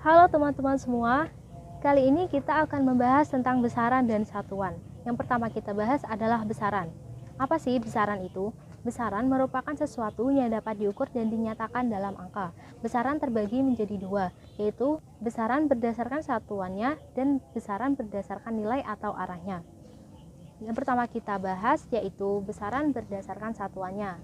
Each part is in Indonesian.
Halo teman-teman semua, kali ini kita akan membahas tentang besaran dan satuan. Yang pertama kita bahas adalah besaran. Apa sih besaran itu? Besaran merupakan sesuatu yang dapat diukur dan dinyatakan dalam angka. Besaran terbagi menjadi dua, yaitu besaran berdasarkan satuannya dan besaran berdasarkan nilai atau arahnya. Yang pertama kita bahas yaitu besaran berdasarkan satuannya.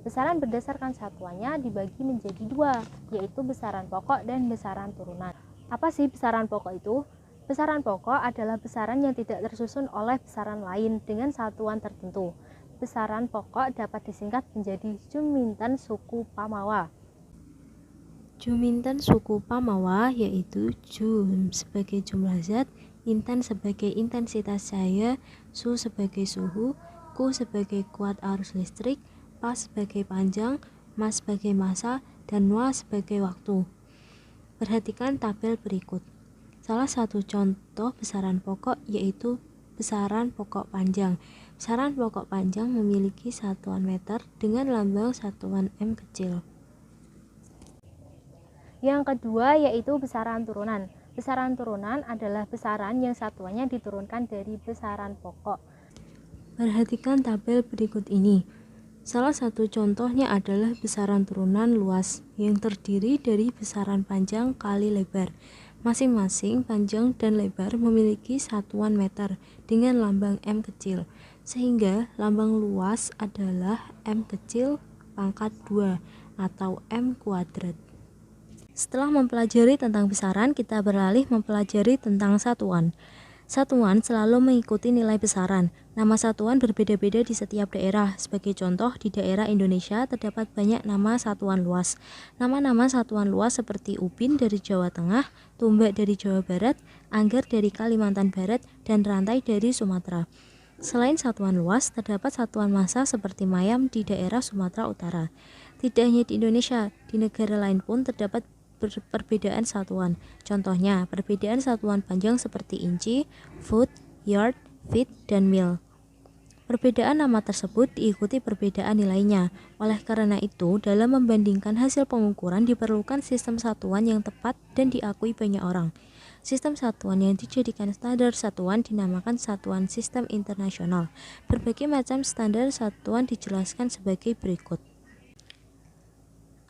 Besaran berdasarkan satuannya dibagi menjadi dua, yaitu besaran pokok dan besaran turunan. Apa sih besaran pokok itu? Besaran pokok adalah besaran yang tidak tersusun oleh besaran lain dengan satuan tertentu. Besaran pokok dapat disingkat menjadi Juminten suku Pamawa. Juminten suku Pamawa yaitu Jum sebagai jumlah zat, Inten sebagai intensitas cahaya, Su sebagai suhu, Ku sebagai kuat arus listrik, Pa sebagai panjang, Mas sebagai massa, dan Wa sebagai waktu. Perhatikan tabel berikut. Salah satu contoh besaran pokok yaitu besaran pokok panjang. Besaran pokok panjang memiliki satuan meter dengan lambang satuan M kecil. Yang kedua yaitu besaran turunan. Besaran turunan adalah besaran yang satuannya diturunkan dari besaran pokok. Perhatikan tabel berikut ini. Salah satu contohnya adalah besaran turunan luas yang terdiri dari besaran panjang kali lebar. Masing-masing panjang dan lebar memiliki satuan meter dengan lambang M kecil, sehingga lambang luas adalah M kecil pangkat 2 atau M kuadrat. Setelah mempelajari tentang besaran, kita beralih mempelajari tentang satuan. Satuan selalu mengikuti nilai besaran. Nama satuan berbeda-beda di setiap daerah. Sebagai contoh, di daerah Indonesia terdapat banyak nama satuan luas. Nama-nama satuan luas seperti Upin dari Jawa Tengah, Tumbak dari Jawa Barat, Angger dari Kalimantan Barat, dan Rantai dari Sumatera. Selain satuan luas, terdapat satuan massa seperti Mayam di daerah Sumatera Utara. Tidak hanya di Indonesia, di negara lain pun terdapat perbedaan satuan. Contohnya, perbedaan satuan panjang seperti inci, foot, yard, feet, dan mil. Perbedaan nama tersebut diikuti perbedaan nilainya. Oleh karena itu, dalam membandingkan hasil pengukuran diperlukan sistem satuan yang tepat dan diakui banyak orang. Sistem satuan yang dijadikan standar satuan dinamakan satuan sistem internasional. Berbagai macam standar satuan dijelaskan sebagai berikut.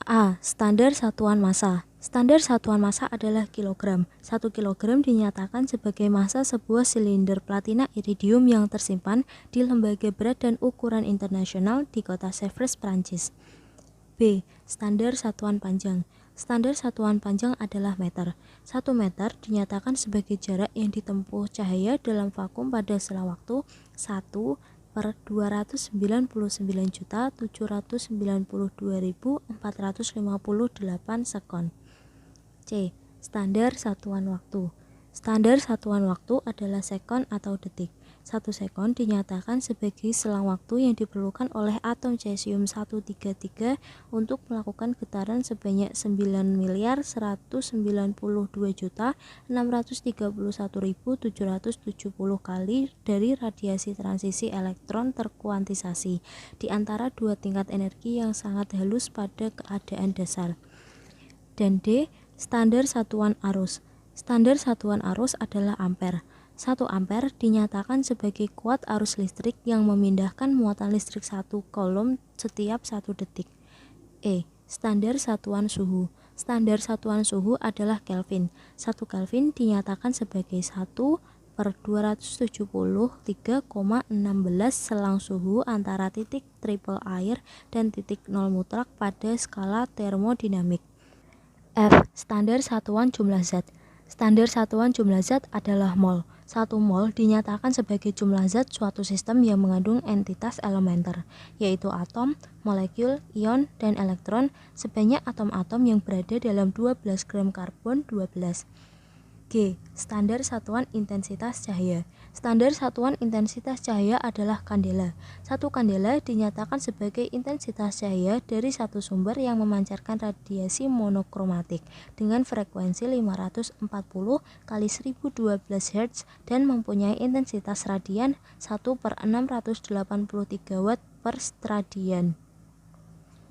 A. Standar satuan massa. Standar satuan massa adalah kilogram. 1 kilogram dinyatakan sebagai massa sebuah silinder platina iridium yang tersimpan di Lembaga Berat dan Ukuran Internasional di kota Sevres, Prancis. B. Standar satuan panjang. Standar satuan panjang adalah meter. 1 meter dinyatakan sebagai jarak yang ditempuh cahaya dalam vakum pada selang waktu 1/299.792.458 sekon. C. Standar satuan waktu. Standar satuan waktu adalah sekon atau detik. 1 sekon dinyatakan sebagai selang waktu yang diperlukan oleh atom cesium 133 untuk melakukan getaran sebanyak 9.192.631.770 kali dari radiasi transisi elektron terkuantisasi di antara dua tingkat energi yang sangat halus pada keadaan dasar. Dan D. Standar satuan arus. Standar satuan arus adalah ampere. 1 ampere dinyatakan sebagai kuat arus listrik yang memindahkan muatan listrik 1 coulomb setiap 1 detik. E. Standar satuan suhu. Standar satuan suhu adalah Kelvin. 1 Kelvin dinyatakan sebagai 1/273,16 selang suhu antara titik triple air dan titik nol mutlak pada skala termodinamik. F. Standar satuan jumlah zat. Standar satuan jumlah zat adalah mol. 1 mol dinyatakan sebagai jumlah zat suatu sistem yang mengandung entitas elementer, yaitu atom, molekul, ion, dan elektron sebanyak atom-atom yang berada dalam 12 gram karbon 12. G. Standar satuan intensitas cahaya. Standar satuan intensitas cahaya adalah kandela. 1 kandela dinyatakan sebagai intensitas cahaya dari satu sumber yang memancarkan radiasi monokromatik dengan frekuensi 540 kali 1012 Hz dan mempunyai intensitas radian 1/683 watt per stradian.